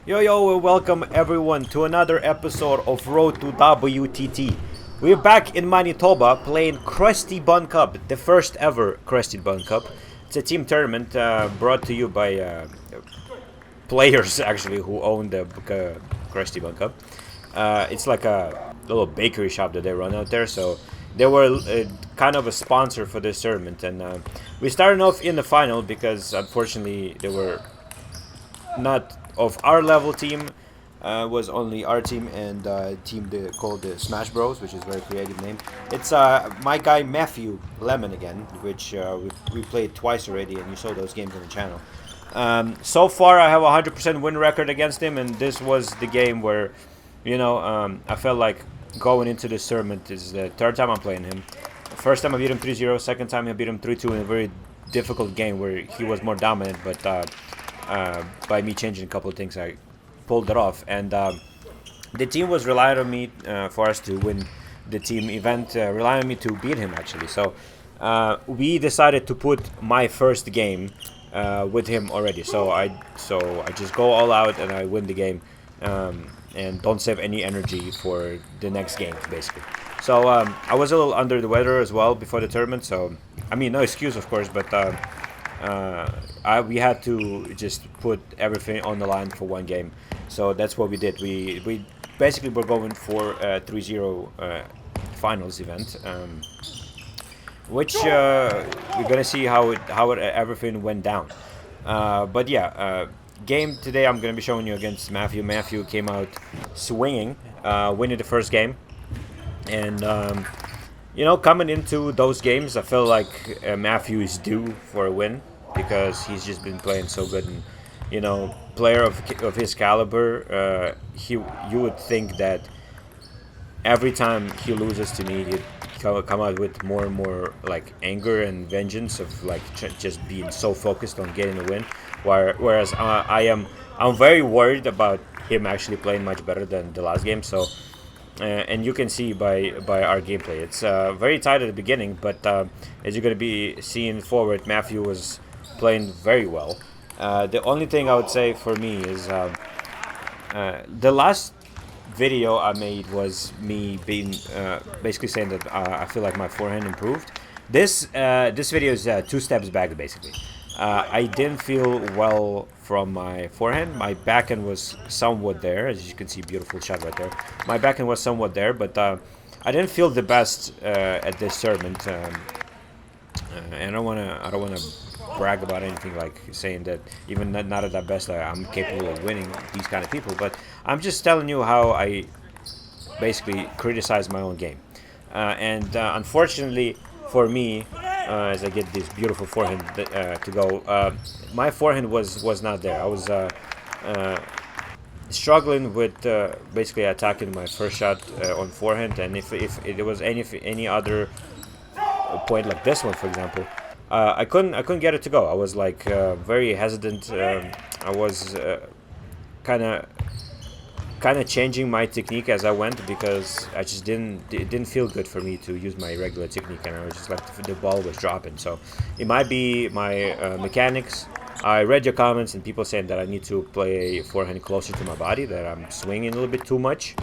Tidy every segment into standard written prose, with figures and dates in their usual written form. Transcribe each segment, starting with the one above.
Yo, welcome everyone to another episode of Road to WTT. We're back in Manitoba playing Krusty Bun Cup, the first ever Krusty Bun Cup. It's a team tournament brought to you by players actually who own the Krusty Bun Cup. It's like a little bakery shop that they run out there, so they were kind of a sponsor for this tournament. And we started off in the final because unfortunately they were not of our level team. Was only our team and team called the Smash Bros, which is a very creative name. It's my guy Matthew Lemon again, which we played twice already, and you saw those games on the channel. So far, I have a 100% win record against him, and this was the game where, I felt like going into this tournament is the third time I'm playing him. First time I beat him 3-0, second time I beat him 3-2 in a very difficult game where he was more dominant, but by me changing a couple of things, I pulled it off. And the team was relying on me for us to win the team event, relying on me to beat him actually. So we decided to put my first game with him already. So I just go all out and I win the game, and don't save any energy for the next game basically. So I was a little under the weather as well before the tournament. So I mean, no excuse of course, but we had to just put everything on the line for one game. So that's what we did. We basically were going for a 3-0 finals event, which we're gonna see how everything went down. But yeah, game today I'm gonna be showing you against Matthew. Matthew came out swinging, winning the first game, and coming into those games, I feel like Matthew is due for a win because he's just been playing so good. And player of his caliber, you would think that every time he loses to me, he'd come out with more and more like anger and vengeance of like just being so focused on getting a win. Whereas I'm very worried about him actually playing much better than the last game. So. And you can see by our gameplay, it's very tight at the beginning, but as you're going to be seeing forward, Matthew was playing very well. The only thing I would say for me is the last video I made was me being basically saying that I feel like my forehand improved. This video is 2 steps back basically. I didn't feel well from my forehand. My backhand was somewhat there, as you can see, beautiful shot right there. My backhand was somewhat there, but I didn't feel the best at this tournament. And I don't wanna brag about anything like saying that even not at that best I'm capable of winning these kind of people. But I'm just telling you how I basically criticize my own game, and unfortunately for me. As I get this beautiful forehand to go. My forehand was not there. I was struggling with basically attacking my first shot on forehand, and if it was any other point like this one, for example, I couldn't get it to go. I was like very hesitant. I was kind of changing my technique as I went because I just it didn't feel good for me to use my regular technique, and I was just like the ball was dropping. So it might be my mechanics. I read your comments and people saying that I need to play forehand closer to my body, that I'm swinging a little bit too much.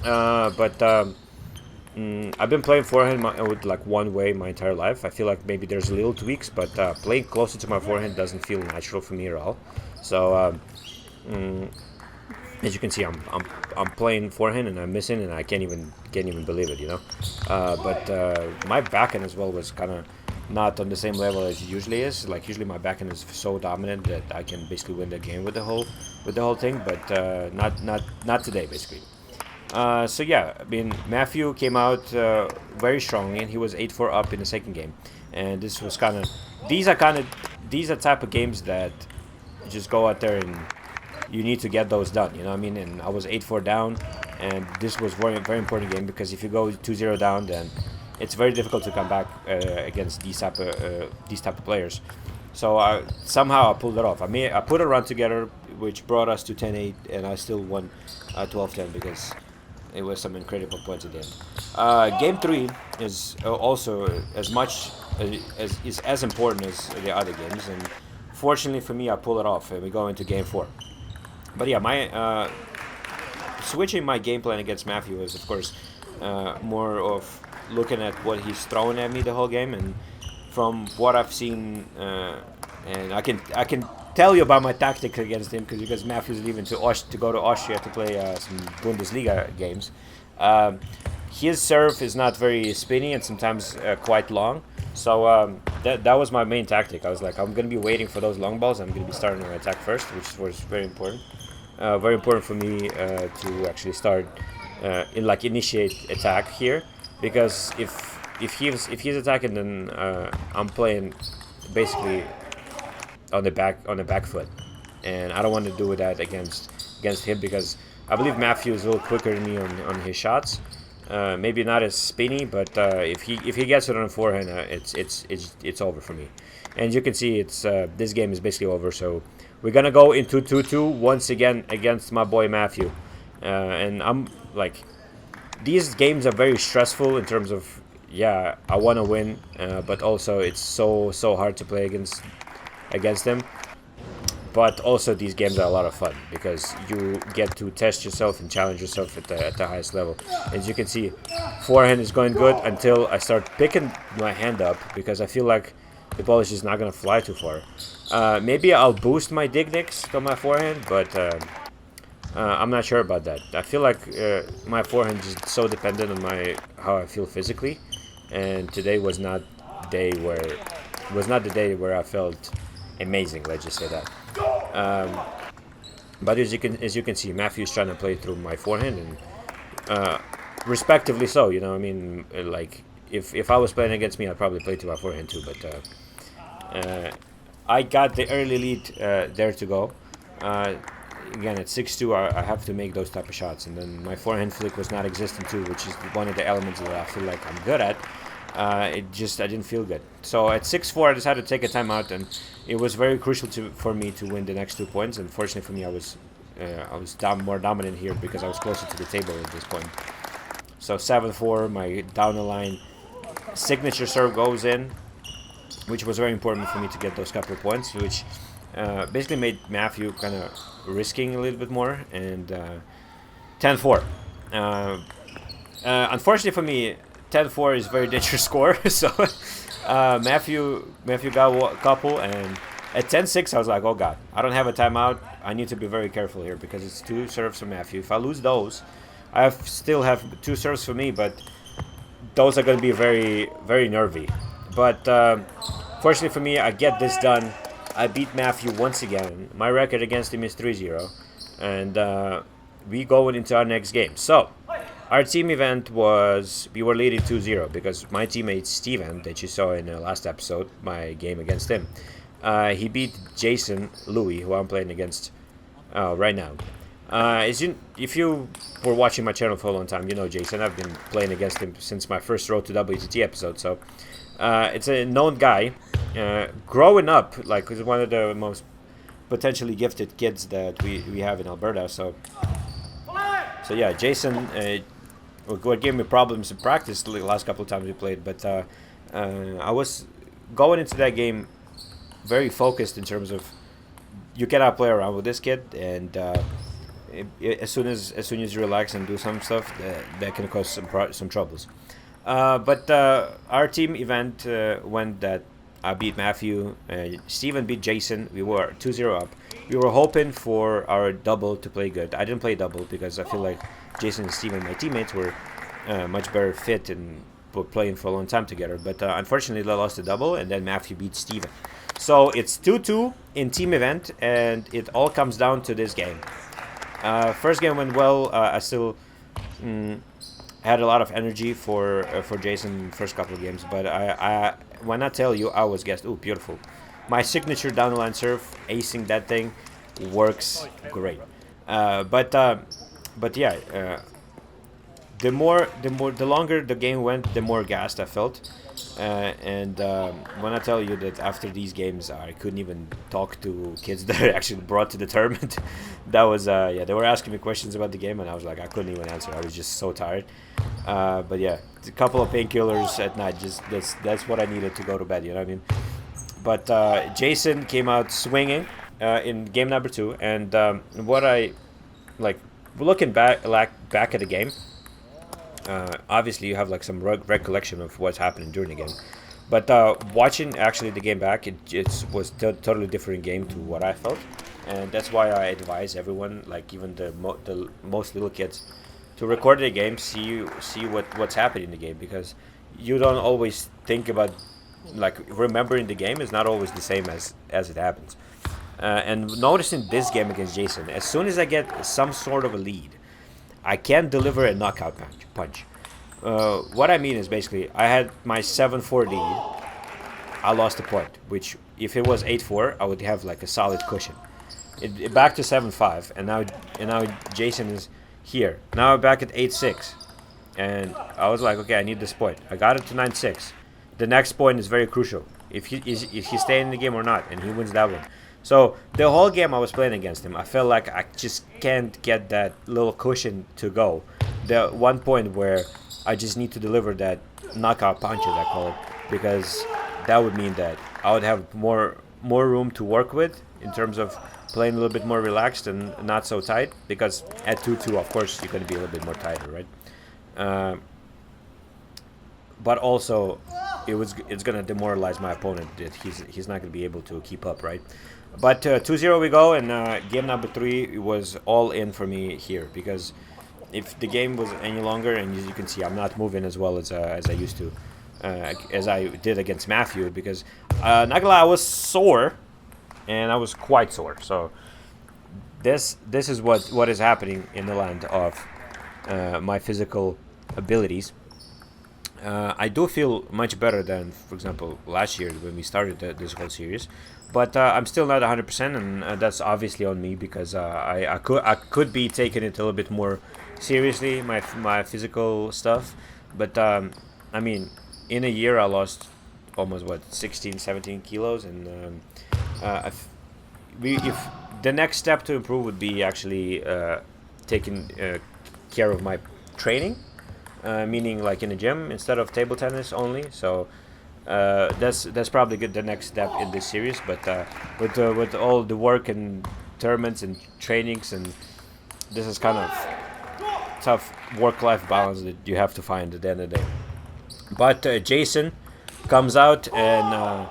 But I've been playing forehand with like one way my entire life. I feel like maybe there's little tweaks, but playing closer to my forehand doesn't feel natural for me at all. So. As you can see, I'm playing forehand and I'm missing, and I can't even believe it, But my backhand as well was kind of not on the same level as it usually is. Like usually my backhand is so dominant that I can basically win the game with the whole thing, but not today basically. So yeah, I mean Matthew came out very strongly, and he was 8-4 up in the second game, and this was these are type of games that you just go out there and you need to get those done, you know what I mean? And I was 8-4 down, and this was very very important game because if you go 2-0 down, then it's very difficult to come back against these type of players. So somehow I pulled it off. I put a run together, which brought us to 10-8, and I still won 12-10 because it was some incredible points at the end. Game 3 is also as much is as important as the other games, and fortunately for me, I pulled it off, and we go into Game 4. But yeah, my switching my game plan against Matthew was, of course, more of looking at what he's throwing at me the whole game, and from what I've seen, and I can tell you about my tactics against him because Matthew's leaving to go to Austria to play some Bundesliga games. Um, his serve is not very spinny and sometimes quite long. So that was my main tactic. I was like, I'm gonna be waiting for those long balls. I'm gonna be starting to attack first, which was very important. Very important for me to actually start initiate attack here, because if he's attacking, then I'm playing basically on the back foot, and I don't want to do that against him because I believe Matthew is a little quicker than me on his shots. Maybe not as spinny, but if he gets it on the forehand, it's over for me. And you can see this game is basically over. So we're gonna go into 2-2 once again against my boy Matthew, and I'm like, these games are very stressful in terms of, yeah, I want to win, but also it's so hard to play against them. But also these games are a lot of fun because you get to test yourself and challenge yourself at the highest level. As you can see, forehand is going good until I start picking my hand up because I feel like the ball is just not going to fly too far. Maybe I'll boost my dig nicks to my forehand, but I'm not sure about that. I feel like my forehand is so dependent on how I feel physically, and today was not the day where I felt amazing. Let's just say that. But as you can see, Matthew's trying to play through my forehand, and respectively so. You know, I mean, like if I was playing against me, I'd probably play to my forehand too. But I got the early lead there to go. Again, at 6-2, I have to make those type of shots, and then my forehand flick was not existent too, which is one of the elements that I feel like I'm good at. I didn't feel good. So at 6-4, I decided to take a timeout, and it was very crucial for me to win the next 2 points. And fortunately for me, I was more dominant here because I was closer to the table at this point. So 7-4, my down the line signature serve goes in, which was very important for me to get those couple of points, which basically made Matthew kind of risking a little bit more. And 10-4. Unfortunately for me, 10-4 is a very dangerous score. So Matthew got a couple, and at 10-6 I was like, oh god, I don't have a timeout. I need to be very careful here because it's 2 serves for Matthew. If I lose those, still have 2 serves for me, but those are going to be very, very nervy. But fortunately for me, I get this done. I beat Matthew once again. My record against him is 3-0, and we going into our next game. So our team event was, we were leading 2-0 because my teammate Steven, that you saw in the last episode, my game against him, he beat Jason Louis, who I'm playing against right now. If you were watching my channel for a long time, you know Jason. I've been playing against him since my first Road to WTT episode. So it's a known guy. Growing up, like, he's one of the most potentially gifted kids that we have in Alberta. So yeah, Jason what gave me problems in practice the last couple of times we played, but I was going into that game very focused in terms of you cannot play around with this kid, and as soon as you relax and do some stuff, that can cause some troubles. But our team event went that I beat Matthew, Steven beat Jason. We were 2-0 up. We were hoping for our double to play good. I didn't play double because I feel like Jason and Steven, my teammates, were much better fit and were playing for a long time together. But unfortunately, they lost the double, and then Matthew beat Steven. So it's 2-2 in team event, and it all comes down to this game. First game went well. I still had a lot of energy for Jason first couple of games, but I when I tell you, I was guessed. Ooh, beautiful! My signature down the line serve, acing that thing, works great. But yeah, the longer the game went, the more gassed I felt. And when I tell you that after these games, I couldn't even talk to kids that I actually brought to the tournament. That was yeah, they were asking me questions about the game, and I was like, I couldn't even answer. I was just so tired. But yeah, a couple of painkillers at night. Just that's what I needed to go to bed. You know what I mean? But Jason came out swinging. in game number 2, and what I like looking back at the game. Obviously, you have like some recollection of what's happening during the game, but watching actually the game back, it was totally different game to what I felt, and that's why I advise everyone, like even the most little kids, to record the game, see what's happening in the game, because you don't always think about, like, remembering the game is not always the same as it happens. And noticing this game against Jason, as soon as I get some sort of a lead, I can't deliver a knockout punch. What I mean is basically, I had my 7-4 lead. I lost a point, which if it was 8-4, I would have like a solid cushion. Back to 7-5, and now Jason is here. Now I'm back at 8-6, and I was like, okay, I need this point. I got it to 9-6. The next point is very crucial. If he's staying in the game or not, and he wins that one. So the whole game I was playing against him, I felt like I just can't get that little cushion to go. The one point where I just need to deliver that knockout punch, as I call it, because that would mean that I would have more room to work with in terms of playing a little bit more relaxed and not so tight. Because at 2-2, of course, you're going to be a little bit more tighter, right? But also, it's going to demoralize my opponent. That he's not going to be able to keep up, right? But 2-0 we go, and game number 3 was all in for me here, because if the game was any longer, and as you can see, I'm not moving as well as I used to, as I did against Matthew, because not gonna lie, I was sore, and I was quite sore. So this is what is happening in the land of my physical abilities. I do feel much better than, for example, last year when we started this whole series, but I'm still not 100%, and that's obviously on me, because I could be taking it a little bit more seriously, my physical stuff. But I mean, in a year I lost almost 16-17 kilos, and if the next step to improve would be actually taking care of my training. Meaning like in the gym instead of table tennis only. So that's probably good, the next step in this series. But with all the work and tournaments and trainings, and this is kind of tough work-life balance that you have to find at the end of the day. But Jason comes out and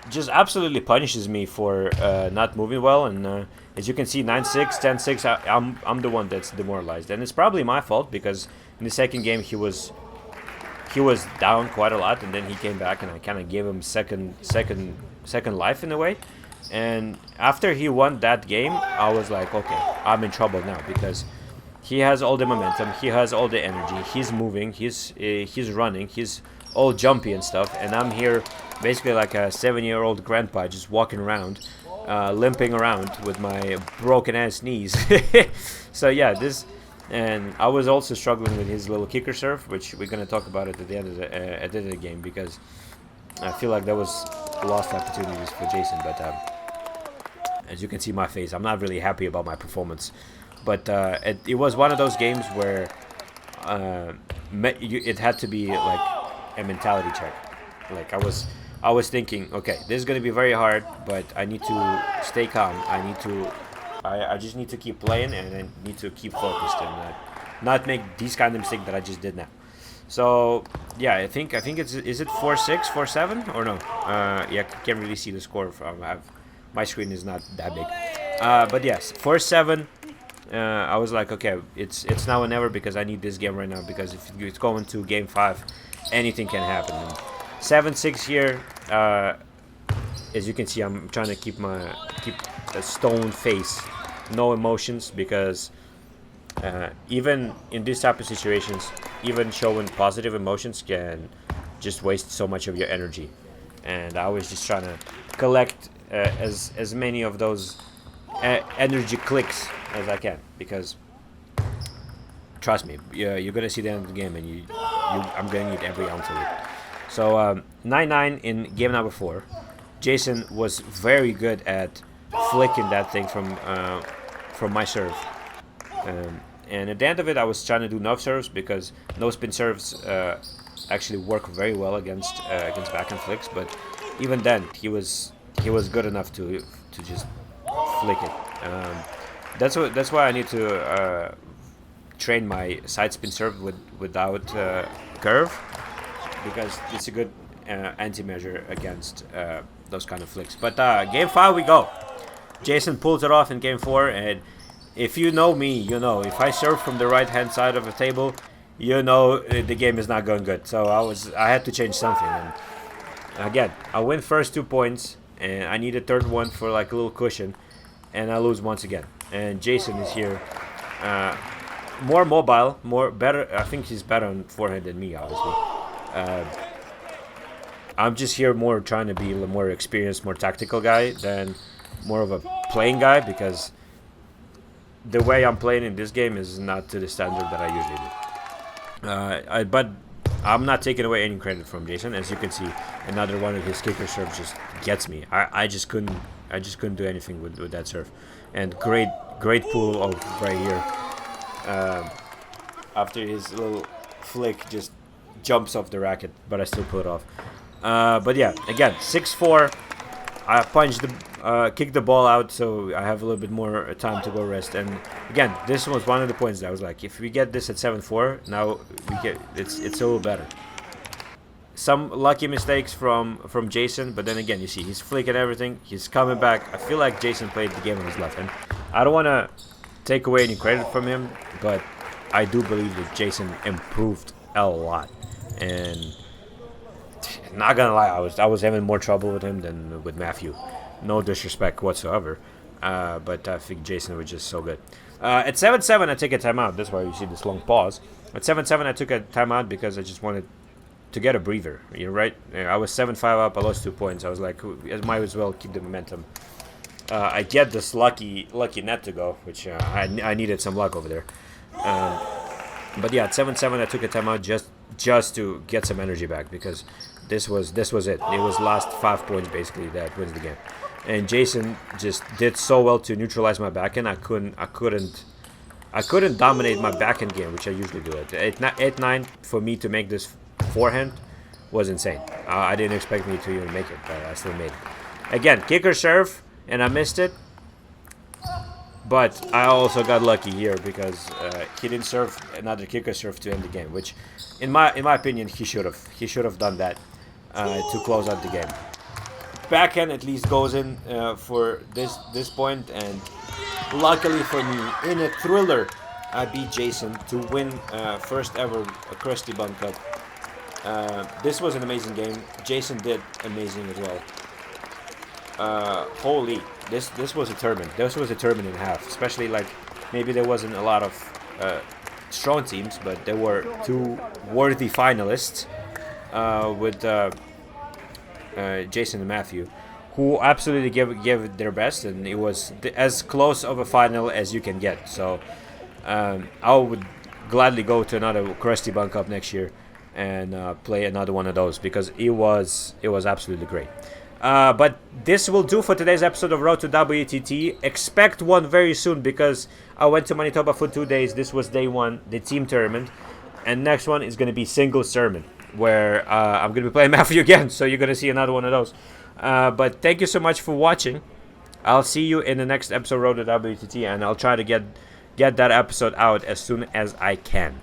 just absolutely punishes me for not moving well, and as you can see, 9-6, 10-6, I'm the one that's demoralized, and it's probably my fault, because in the second game he was down quite a lot, and then he came back, and I kind of gave him second life in a way. And after he won that game, I was like, okay, I'm in trouble now, because he has all the momentum, he has all the energy, he's moving, he's running, he's all jumpy and stuff, and I'm here basically like a 7-year-old grandpa just walking around, limping around with my broken ass knees. So yeah, and I was also struggling with his little kicker serve, which we're gonna talk about it at the end of the game, because I feel like that was lost opportunities for Jason. But as you can see my face, I'm not really happy about my performance. But it was one of those games where it had to be like a mentality check. Like I was thinking, okay, this is gonna be very hard, but I need to stay calm. I just need to keep playing, and I need to keep focused and not make these kind of mistakes that I just did now. So yeah, I think it's, is it 4-6, 4-7 or no? Yeah, I can't really see the score from my screen is not that big. But yes, 4-7. I was like, okay, it's now or never, because I need this game right now, because if it's going to game 5, anything can happen. And 7-6 here. As you can see, I'm trying to keep a stone face, no emotions, because even in this type of situations, even showing positive emotions can just waste so much of your energy. And I was just trying to collect as many of those energy clicks as I can, because trust me, you're gonna see the end of the game, and I'm gonna need every ounce of it. So 9-9 in game number 4. Jason was very good at flicking that thing from my serve, and at the end of it, I was trying to do no serves, because no spin serves actually work very well against backhand flicks. But even then, he was good enough to just flick it. That's why I need to train my side spin serve without curve, because it's a good anti-measure against those kind of flicks. But game 5 we go. Jason pulls it off in game 4, and if you know me, you know if I serve from the right hand side of the table, you know the game is not going good. So I had to change something. And again, I win first 2 points, and I need a third one for like a little cushion, and I lose once again. And Jason is here, more mobile, better. I think he's better on forehand than me, obviously. I'm just here more trying to be a more experienced, more tactical guy than more of a playing guy, because the way I'm playing in this game is not to the standard that I usually do. But I'm not taking away any credit from Jason. As you can see, another one of his kicker serves just gets me. I just couldn't do anything with that serve. And great pull off right here. After his little flick just jumps off the racket, but I still pull it off. But yeah, again, 6-4. I kicked the ball out, so I have a little bit more time to go rest. And again, this was one of the points that I was like, if we get this at 7-4, now it's a little better. Some lucky mistakes from Jason, but then again, you see he's flicking everything. He's coming back. I feel like Jason played the game on his left, and I don't want to take away any credit from him, but I do believe that Jason improved a lot. And not gonna lie, I was having more trouble with him than with Matthew. No disrespect whatsoever, but I think Jason was just so good. At 7-7, I take a timeout. That's why you see this long pause. At 7-7, I took a timeout because I just wanted to get a breather. You're right. I was 7-5 up. I lost 2 points. I was like, I might as well keep the momentum. I get this lucky net to go, which I needed some luck over there. But yeah, at 7-7, I took a timeout just to get some energy back, because this was it. It was last 5 points basically that wins the game. And Jason just did so well to neutralize my backhand. I couldn't dominate my backhand game, which I usually do. At 8-9 for me to make this forehand was insane. I didn't expect me to even make it, but I still made it. Again, kicker serve, and I missed it. But I also got lucky here because he didn't serve another kicker serve to end the game, which, in my opinion, he should have. He should have done that to close out the game. Backhand at least goes in for this point, and luckily for me, in a thriller, I beat Jason to win first ever Krusty Bun Cup. This was an amazing game. Jason did amazing as well. Holy, this was a tournament. This was a tournament and a half. Especially like maybe there wasn't a lot of strong teams, but there were 2 worthy finalists with Jason and Matthew, who absolutely gave it their best, and it was as close of a final as you can get. So I would gladly go to another Krusty Bun Cup next year and play another one of those, because it was absolutely great. But this will do for today's episode of Road to WTT. Expect one very soon, because I went to Manitoba for 2 days. This was day 1, the team tournament. And next one is going to be singles tournament, where I'm going to be playing Matthew again. So you're going to see another one of those. But thank you so much for watching. I'll see you in the next episode of Road to WTT. And I'll try to get that episode out as soon as I can.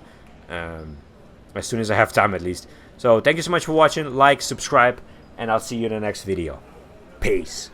As soon as I have time, at least. So thank you so much for watching. Like, subscribe. And I'll see you in the next video. Peace.